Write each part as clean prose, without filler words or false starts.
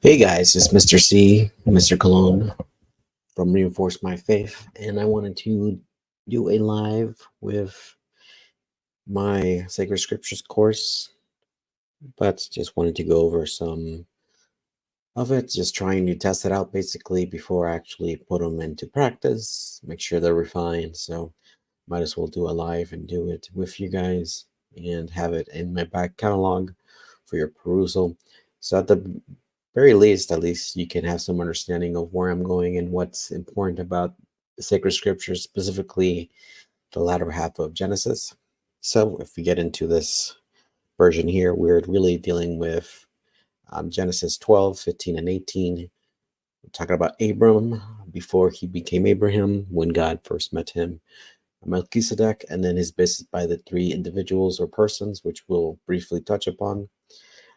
Hey guys, it's Mr. C, Mr. Cologne from Reinforce My Faith, and I wanted to do a live with my Sacred Scriptures course, but just wanted to go over some of it, just trying to test it out basically before I actually put them into practice, make sure they're refined. So, might as well do a live and do it with you guys and have it in my back catalog for your perusal. So, at the very least, at least you can have some understanding of where I'm going and what's important about the sacred scriptures, specifically the latter half of Genesis. So, if we get into this version here, we're really dealing with Genesis 12, 15, and 18. We're talking about Abram before he became Abraham, when God first met him, Melchizedek, and then his visit by the three individuals or persons, which we'll briefly touch upon.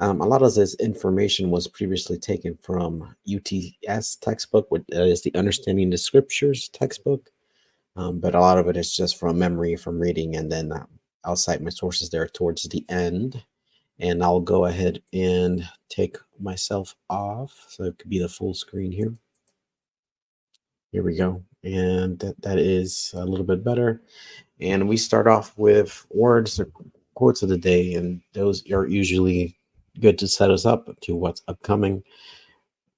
A lot of this information was previously taken from UTS textbook, which is the Understanding the Scriptures textbook, but a lot of it is just from memory, from reading, and then I'll cite my sources there towards the end. And I'll go ahead and take myself off, so it could be the full screen here. Here we go, and that is a little bit better. And we start off with words or quotes of the day, and those are usually good to set us up to what's upcoming.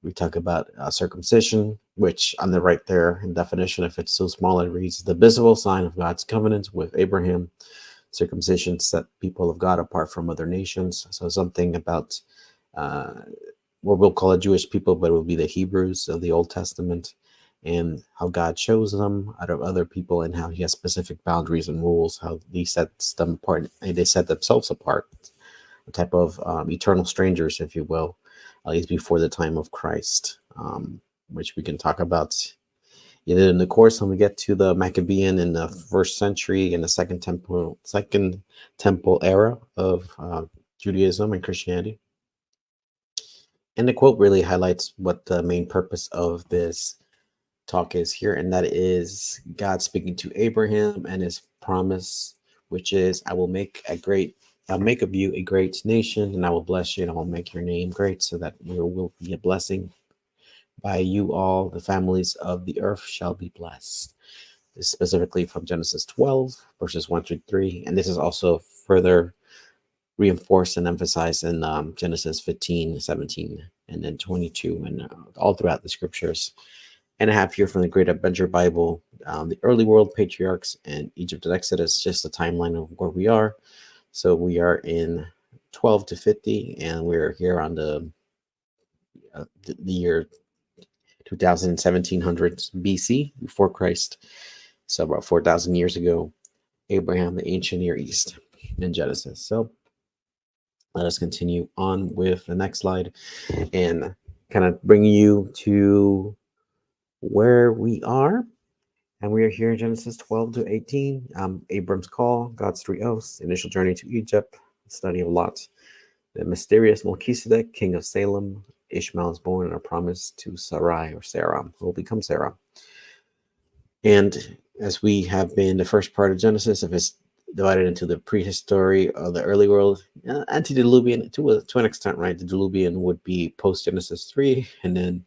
We talk about circumcision, which on the right there in definition, if it's so small, it reads the visible sign of God's covenant with Abraham. Circumcision set people of God apart from other nations. So something about what we'll call a Jewish people, but it will be the Hebrews of the Old Testament, and how God chose them out of other people, and how he has specific boundaries and rules, how he sets them apart, and they set themselves apart, a type of eternal strangers, if you will, at least before the time of Christ, which we can talk about either in the course when we get to the Maccabean in the first century, in the second temple era of Judaism and Christianity. And the quote really highlights what the main purpose of this talk is here, and that is God speaking to Abraham and his promise, which is, I'll make of you a great nation, and I will bless you, and I will make your name great, so that there will be a blessing. By you all the families of the earth shall be blessed. This is specifically from Genesis 12, verses 1 through 3, and this is also further reinforced and emphasized in Genesis 15, 17, and then 22, and all throughout the scriptures. And I have here from the Great Adventure Bible, the early world patriarchs and Egypt and Exodus, just a timeline of where we are. So we are in 12 to 50, and we're here on the year 1700s BC, before Christ. So about 4,000 years ago, Abraham, the ancient Near East, in Genesis. So let us continue on with the next slide and kind of bring you to where we are. And we are here in Genesis 12 to 18. Abram's call, God's three oaths, initial journey to Egypt, study of Lot, the mysterious Melchizedek, king of Salem. Ishmael is born, and a promise to Sarai, or Sarah, who will become Sarah. And as we have been the first part of Genesis, if it's divided into the prehistory of the early world, antediluvian to an extent, right? The diluvian would be post Genesis 3, and then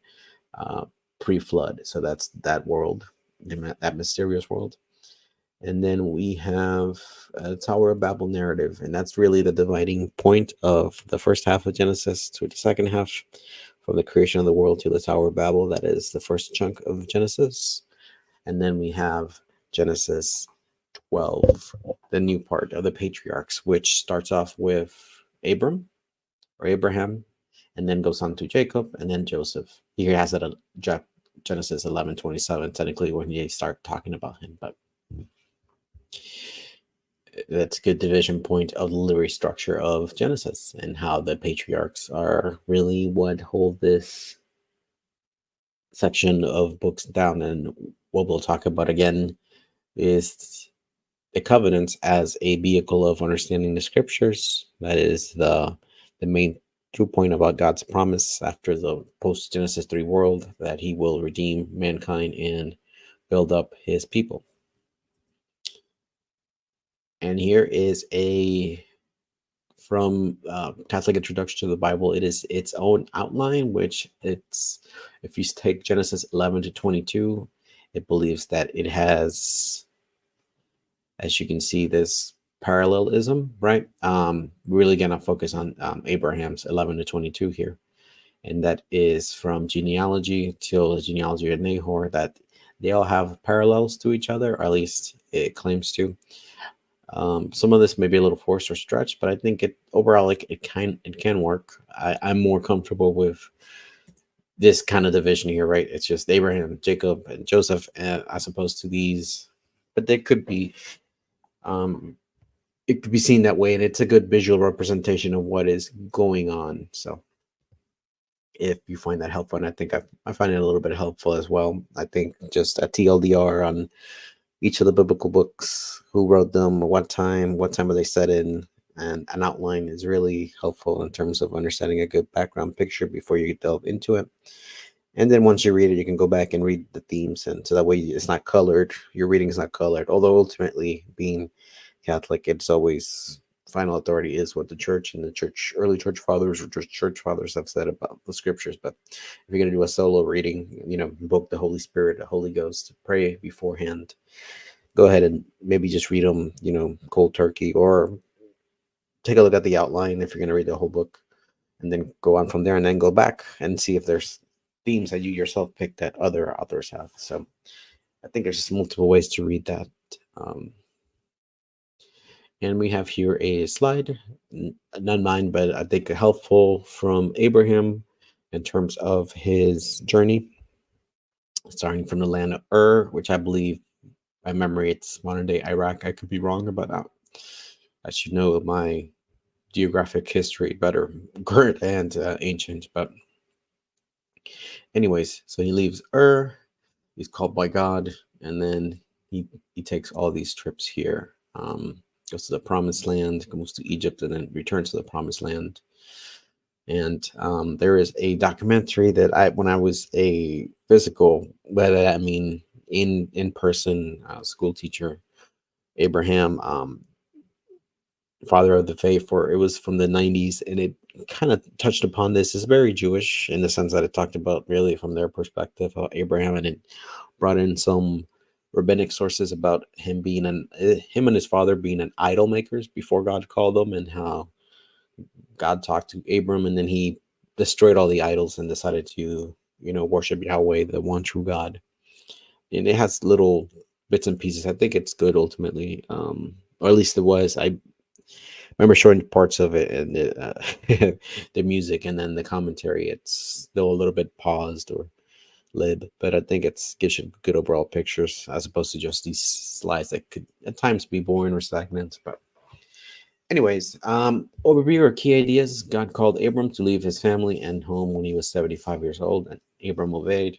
pre-flood. So that's that world, that mysterious world. And then we have a Tower of Babel narrative, and that's really the dividing point of the first half of Genesis to the second half, from the creation of the world to the Tower of Babel. That is the first chunk of Genesis. And then we have Genesis 12, the new part of the patriarchs, which starts off with Abram or Abraham, and then goes on to Jacob, and then Joseph. He has it at Genesis 11:27, technically, when they start talking about him, but that's a good division point of the literary structure of Genesis, and how the patriarchs are really what hold this section of books down. And what we'll talk about again is the covenants as a vehicle of understanding the scriptures. That is the main true point about God's promise after the post Genesis 3 world, that he will redeem mankind and build up his people. And here is a from Catholic Introduction to the Bible, it is its own outline, which it's, if you take Genesis 11 to 22, it believes that it has, as you can see, this parallelism, right? We're really going to focus on Abraham's 11 to 22 here. And that is from genealogy till the genealogy of Nahor, that they all have parallels to each other, or at least it claims to. Some of this may be a little forced or stretched, but I think it overall, like, it can work. I'm more comfortable with this kind of division here, right? It's just Abraham, Jacob, and Joseph, as opposed to these. But they could be, it could be seen that way, and it's a good visual representation of what is going on. So, if you find that helpful, and I think I find it a little bit helpful as well. I think just a TLDR on each of the biblical books, who wrote them, what time were they set in, and an outline is really helpful in terms of understanding a good background picture before you delve into it. And then once you read it, you can go back and read the themes, and so that way it's not colored. Your reading is not colored. Although ultimately, being Catholic, it's always final authority is what the church and the early church fathers or just church fathers have said about the scriptures. But if you're going to do a solo reading, invoke the Holy Spirit, the Holy Ghost, pray beforehand. Go ahead and maybe just read them, cold turkey, or take a look at the outline if you're going to read the whole book, and then go on from there, and then go back and see if there's themes that you yourself picked that other authors have. So I think there's just multiple ways to read that. And we have here a slide, not mine, but I think helpful, from Abraham in terms of his journey, starting from the land of Ur, which I believe, by memory, it's modern day Iraq. I could be wrong about that. I should know my geographic history better, current and ancient. But anyways, so he leaves Ur, he's called by God, and then he takes all these trips here. Goes to the promised land, goes to Egypt, and then returns to the promised land. And there is a documentary that when I was a physical, but I mean in person school teacher, Abraham, father of the faith, or it was from the 90s, and it kind of touched upon this. It's very Jewish in the sense that it talked about really from their perspective how Abraham, and it brought in some rabbinic sources about him and his father being an idol makers before God called them, and how God talked to Abram, and then he destroyed all the idols and decided to worship Yahweh, the one true God. And it has little bits and pieces. I think it's good ultimately, or at least it was. I remember showing parts of it, and the music, and then the commentary. It's still a little bit paused or lib, but I think it gives you good overall pictures, as opposed to just these slides that could at times be boring or stagnant. But anyways, overview or key ideas. God called Abram to leave his family and home when he was 75 years old, and Abram obeyed.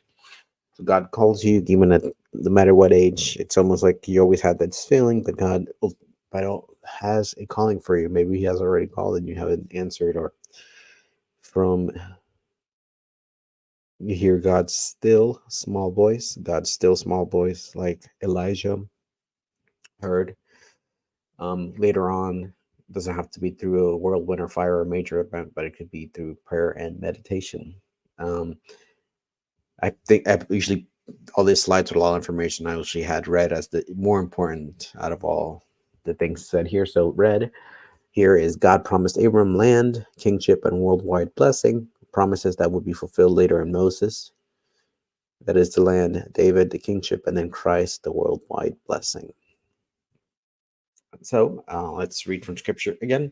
So God calls you, even at no matter what age. It's almost like you always had this feeling that God has a calling for you. Maybe he has already called and you haven't answered, or from you hear God's still small voice, like Elijah heard. Later on, it doesn't have to be through a whirlwind or fire or a major event, but it could be through prayer and meditation. I think I usually, all these slides with a lot of information I usually had read as the more important out of all the things said here. So read here is God promised Abram land, kingship, and worldwide blessing, promises that would be fulfilled later in Moses. That is the land, David, the kingship, and then Christ, the worldwide blessing. So let's read from scripture again.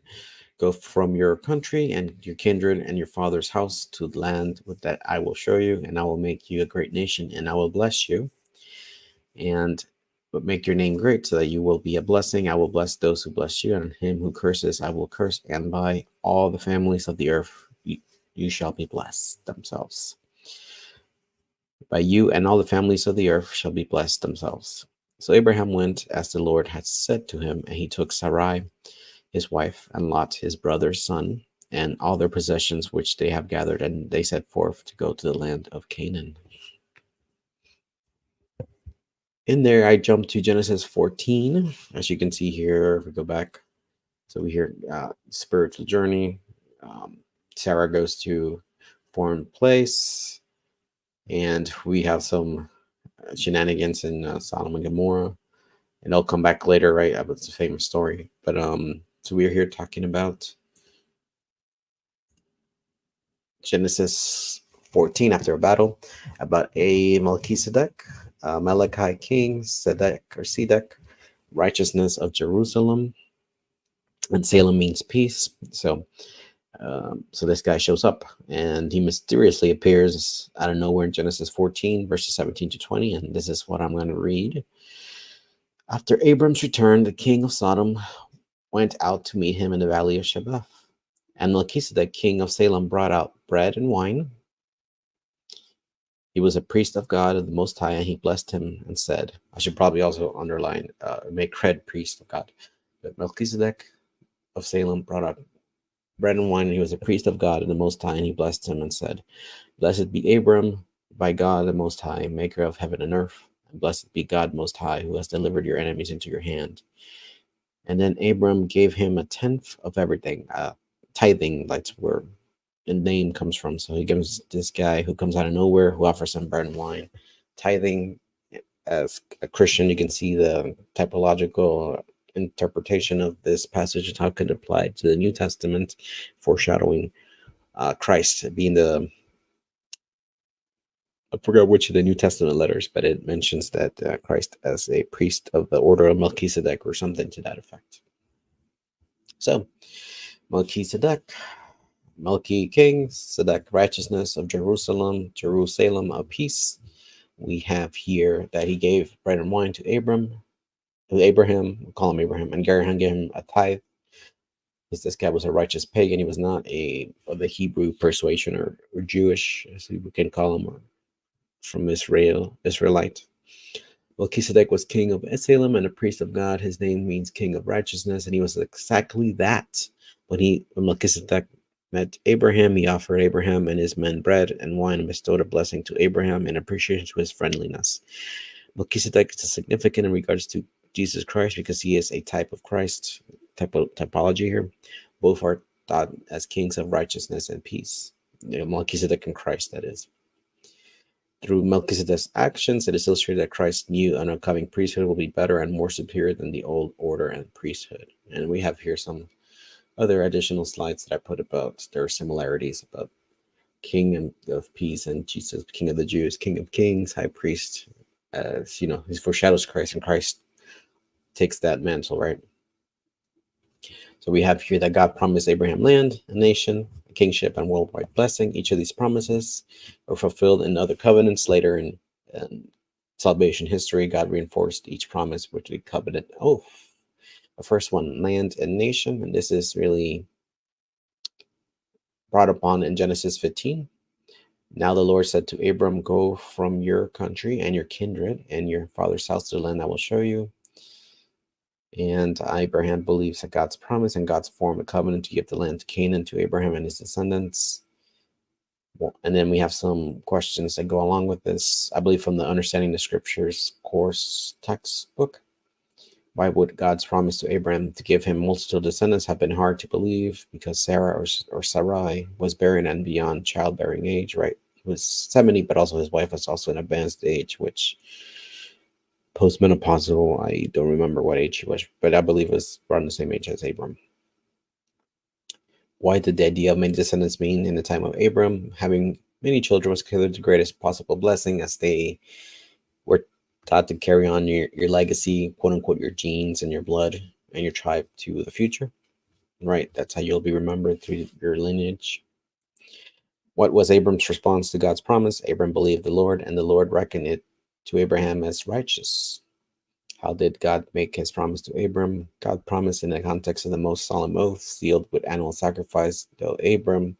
Go from your country and your kindred and your father's house to the land that I will show you, and I will make you a great nation, and I will bless you, but make your name great, so that you will be a blessing. I will bless those who bless you, and him who curses I will curse, and by all the families of the earth you shall be blessed themselves. By you and all the families of the earth shall be blessed themselves. So Abraham went as the Lord had said to him, and he took Sarai his wife, and Lot his brother's son, and all their possessions which they have gathered, and they set forth to go to the land of Canaan. In there, I jumped to Genesis 14. As you can see here, if we go back So we hear spiritual journey. Sarah goes to foreign place, and we have some shenanigans in Sodom and Gomorrah, and I'll come back later, right? It's a famous story, but so we're here talking about Genesis 14 after a battle, about a Melchizedek, Malachi king, Sedek, righteousness of Jerusalem, and Salem means peace. So this guy shows up, and he mysteriously appears out of nowhere in Genesis 14, verses 17 to 20, and this is what I'm going to read. After Abram's return, the king of Sodom went out to meet him in the valley of Shebeth, and Melchizedek, king of Salem, brought out bread and wine. He was a priest of God of the Most High, and he blessed him and said, I should probably also underline, make cred priest of God. But Melchizedek of Salem brought out bread and wine, and he was a priest of God and the Most High, and he blessed him and said, Blessed be Abram by God the Most High, maker of heaven and earth, and blessed be God Most High, who has delivered your enemies into your hand. And then Abram gave him a tenth of everything, tithing, that's where the name comes from. So he gives this guy who comes out of nowhere, who offers him bread and wine. Tithing, as a Christian, you can see the typological interpretation of this passage and how it could apply to the New Testament, foreshadowing Christ being I forgot which of the New Testament letters, but it mentions that Christ as a priest of the order of Melchizedek or something to that effect. So Melchizedek, Melchi king, Sedek righteousness of Jerusalem, Jerusalem of peace. We have here that he gave bread and wine to Abraham, we'll call him Abraham, and Garahan gave him a tithe. Because this guy was a righteous pagan, he was not of the Hebrew persuasion or Jewish, as we can call him, or from Israelite. Melchizedek was king of Salem and a priest of God. His name means king of righteousness, and he was exactly that. When Melchizedek met Abraham, he offered Abraham and his men bread and wine and bestowed a blessing to Abraham in appreciation to his friendliness. Melchizedek is significant in regards to Jesus Christ because he is a type of Christ, typology here. Both are thought as kings of righteousness and peace. Melchizedek and Christ, that is. Through Melchizedek's actions, it is illustrated that Christ's new and upcoming priesthood will be better and more superior than the old order and priesthood. And we have here some other additional slides that I put about their similarities about King of Peace and Jesus, King of the Jews, King of Kings, High Priest. As he foreshadows Christ, and Christ takes that mantle, right? So we have here that God promised Abraham land, a nation, a kingship, and worldwide blessing. Each of these promises were fulfilled in other covenants later in salvation history. God reinforced each promise with a covenant oath. The first one, land and nation, and this is really brought upon in Genesis 15. Now the Lord said to Abram, go from your country and your kindred and your father's house to the land I will show you. And Abraham believes that God's promise and God's form a covenant to give the land to Canaan to Abraham and his descendants. And then we have some questions that go along with this, I believe from the Understanding the Scriptures course textbook. Why would God's promise to Abraham to give him multiple descendants have been hard to believe? Because Sarah or Sarai was barren and beyond childbearing age, right? He was 70, but also his wife was also in advanced age, which postmenopausal, I don't remember what age she was, but I believe it was around the same age as Abram. Why did the idea of many descendants mean in the time of Abram? Having many children was considered the greatest possible blessing, as they were taught to carry on your legacy, quote unquote, your genes and your blood and your tribe to the future, right? That's how you'll be remembered through your lineage. What was Abram's response to God's promise? Abram believed the Lord, and the Lord reckoned it to Abraham as righteous. How did God make his promise to Abram? God promised in the context of the most solemn oath, sealed with animal sacrifice. Though Abram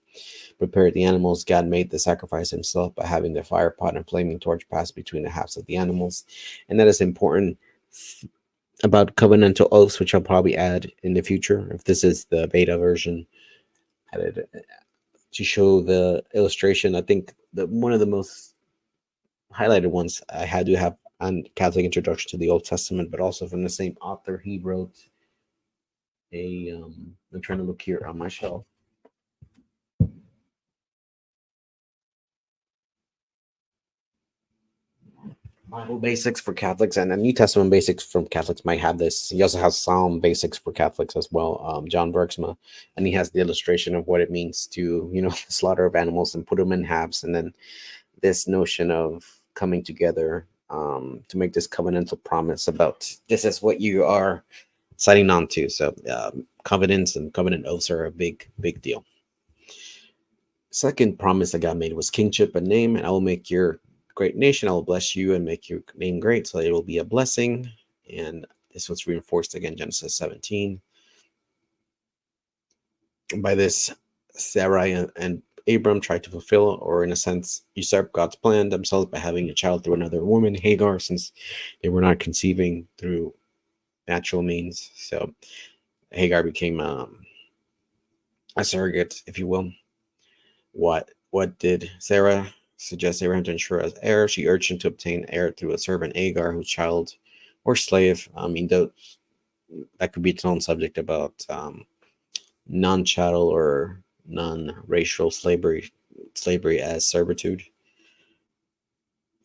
prepared the animals, God made the sacrifice himself by having the fire pot and flaming torch pass between the halves of the animals. And that is important about covenantal oaths, which I'll probably add in the future, if this is the beta version, added to show the illustration. I think one of the most highlighted ones I had to have on Catholic Introduction to the Old Testament, but also from the same author. He wrote I'm trying to look here on my shelf. Bible basics for Catholics and the New Testament basics from Catholics might have this. He also has Psalm basics for Catholics as well, John Bergsma, and he has the illustration of what it means to, slaughter of animals and put them in halves, and then this notion of coming together to make this covenantal promise about this is what you are signing on to. So covenants and covenant oaths are a big, big deal. Second promise that God made was kingship and name, and I will make your great nation. I will bless you and make your name great, so that it will be a blessing. And this was reinforced again, Genesis 17. By this, Sarai and Abram tried to fulfill, or in a sense, usurp God's plan themselves by having a child through another woman, Hagar, since they were not conceiving through natural means. So Hagar became a surrogate, if you will. What did Sarah suggest Abraham to ensure as heir? She urged him to obtain heir through a servant Hagar, whose child or slave. I mean, that could be its own subject about non-chattel or non-racial slavery as servitude,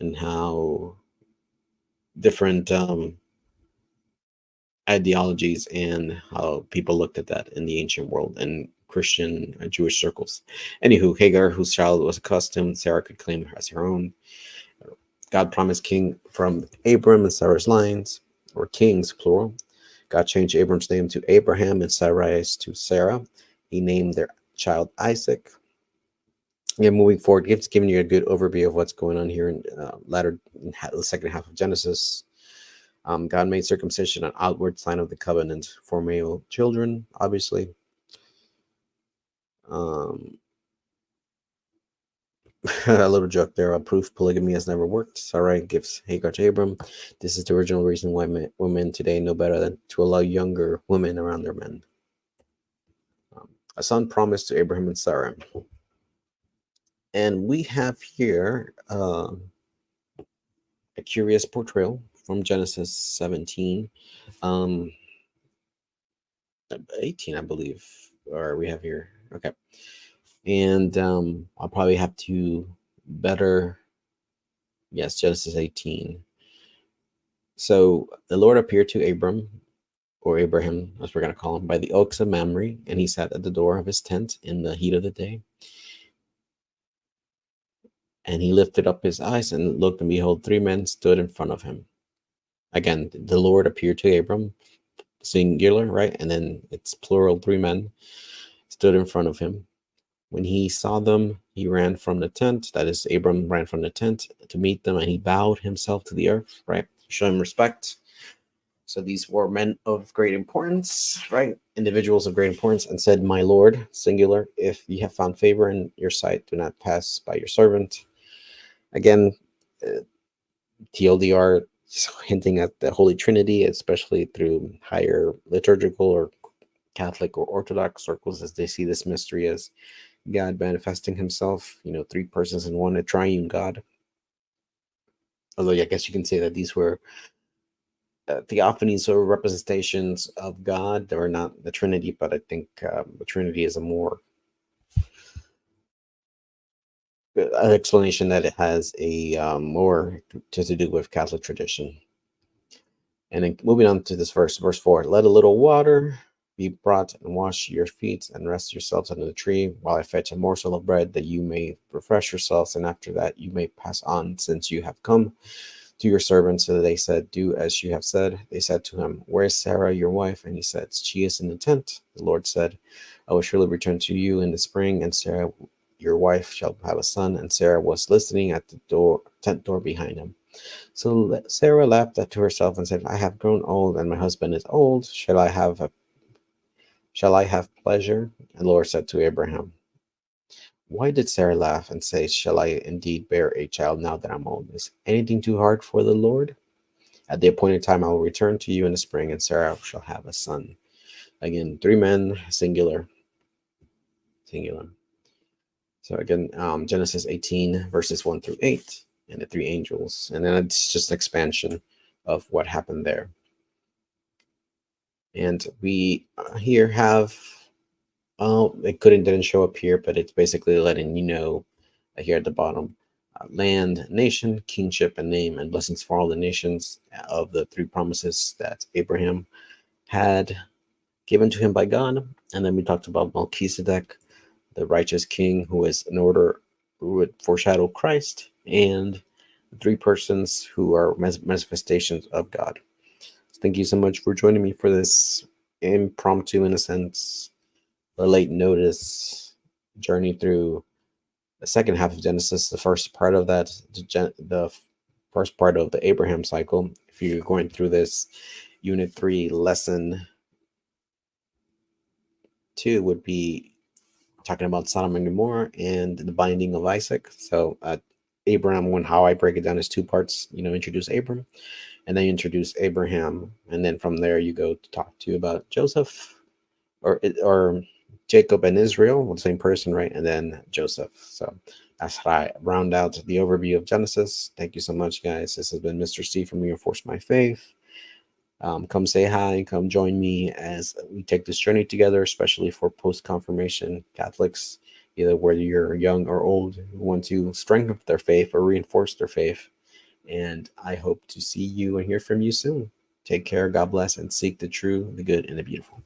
and how different ideologies and how people looked at that in the ancient world and Christian and Jewish circles. Anywho, Hagar, whose child was accustomed, Sarah could claim her as her own. God promised king from Abram and Sarah's lines, or kings, plural. God changed Abram's name to Abraham and Sarai's to Sarah. He named their child Isaac. Yeah, moving forward, it's giving you a good overview of what's going on here in the second half of Genesis. God made circumcision an outward sign of the covenant for male children, obviously. A little joke there. Proof polygamy has never worked. Sarai gives Hagar to Abram. This is the original reason why women today know better than to allow younger women around their men. A son promised to Abraham and Sarah. And we have here a curious portrayal from Genesis 17. 18, I believe, or we have here. Okay. And I'll probably have to better. Yes, Genesis 18. So the Lord appeared to Abram, or Abraham, as we're going to call him, by the oaks of Mamre, and he sat at the door of his tent in the heat of the day. And he lifted up his eyes and looked, and behold, 3 men stood in front of him. Again, the Lord appeared to Abram, singular, right? And then it's plural, 3 men stood in front of him. When he saw them, he ran from the tent. That is, Abram ran from the tent to meet them, and he bowed himself to the earth, right? Show him respect. So these were men of great importance, right? Individuals of great importance, and said, "My Lord," singular, "if you have found favor in your sight, do not pass by your servant." Again, TLDR, hinting at the Holy Trinity, especially through higher liturgical or Catholic or Orthodox circles, as they see this mystery as God manifesting himself, 3 persons in one, a triune God. Although I guess you can say that these were theophanies or representations of God. They were not the Trinity, but I think the Trinity is a more an explanation that it has a more to do with Catholic tradition. And then moving on to this verse 4, let a little water be brought and wash your feet and rest yourselves under the tree while I fetch a morsel of bread that you may refresh yourselves, and after that you may pass on, since you have come to your servants. So they said, do as you have said. They said to him, where is Sarah, your wife? And he said, she is in the tent. The Lord said, I will surely return to you in the spring, and Sarah, your wife, shall have a son. And Sarah was listening at the tent door behind him. So Sarah laughed to herself and said, I have grown old, and my husband is old. Shall I have pleasure? And the Lord said to Abraham, why did Sarah laugh and say, shall I indeed bear a child now that I'm old? Is anything too hard for the Lord? At the appointed time, I will return to you in the spring, and Sarah shall have a son. Again, 3 men, singular. So again, Genesis 18, verses 1 through 8, and the 3 angels. And then it's just expansion of what happened there. And we here have, it didn't show up here, but it's basically letting you know here at the bottom, land, nation, kingship, and name, and blessings for all the nations of the three promises that Abraham had given to him by God. And then we talked about Melchizedek, the righteous king, who is in order, who would foreshadow Christ, and three persons who are manifestations of God. So thank you so much for joining me for this impromptu, in a sense, or late notice journey through the second half of Genesis, the first part of that, the first part of the Abraham cycle. If you're going through this, Unit 3, Lesson 2 would be talking about Sodom and Gomorrah and the binding of Isaac. So Abraham, how I break it down is two parts. Introduce Abram, and then you introduce Abraham, and then from there you go to talk to you about Joseph, or Jacob and Israel, the same person, right? And then Joseph. So that's how I round out the overview of Genesis. Thank you so much, guys. This has been Mr. C from Reinforce My Faith. Come say hi and come join me as we take this journey together, especially for post-confirmation Catholics, either whether you're young or old, who want to strengthen their faith or reinforce their faith. And I hope to see you and hear from you soon. Take care, God bless, and seek the true, the good, and the beautiful.